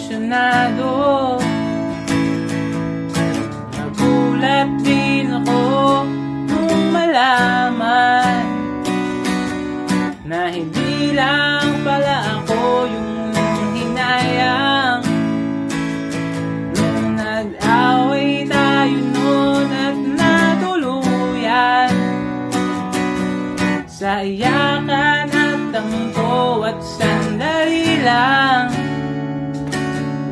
emosyonado. Nagulat din ako nung malaman na hindi lang pala ako yung hinayang. Nung nag-away tayo noon at natuluyan sa iyakan at tampo at sandali lang.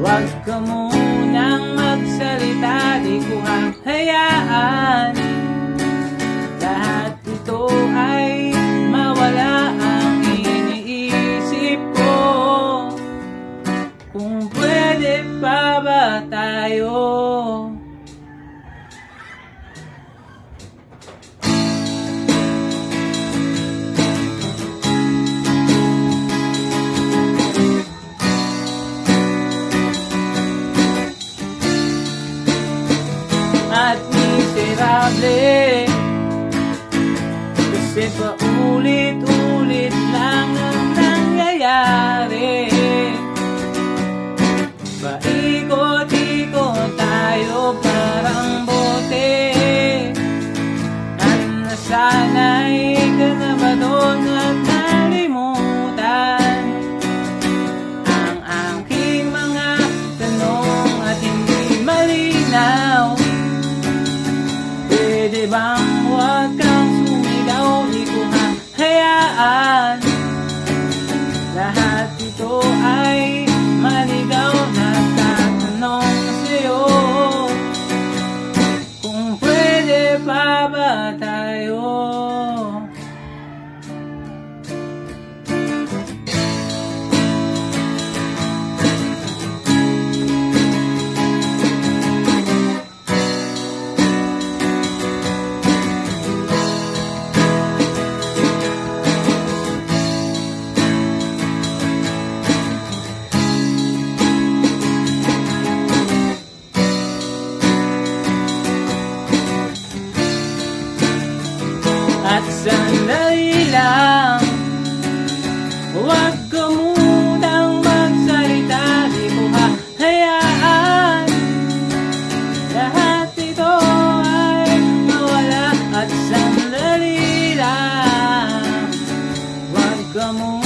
Huwag ka munang magsalita, di ko hahayaan lahat ito ay mawala ang iniisip ko. Kung pwede pa ba tayo? At miserable kasi paulit-ulit lang ang nangyayari. Paikot-ikot tayo parang bote at nasanay ka na ba doon at nalimutan ang aking mga tanong at hindi malinaw. Pwede bang huwag kang sumigaw, di ko hahayaan lahat ito ay maligaw. Nagtatanong sa'yo kung pwede pa ba tayo? At sandali lang, huwag ka munang magsalita, di ko hahayaan lahat ito ay mawala. At sandali lang, huwag ka munang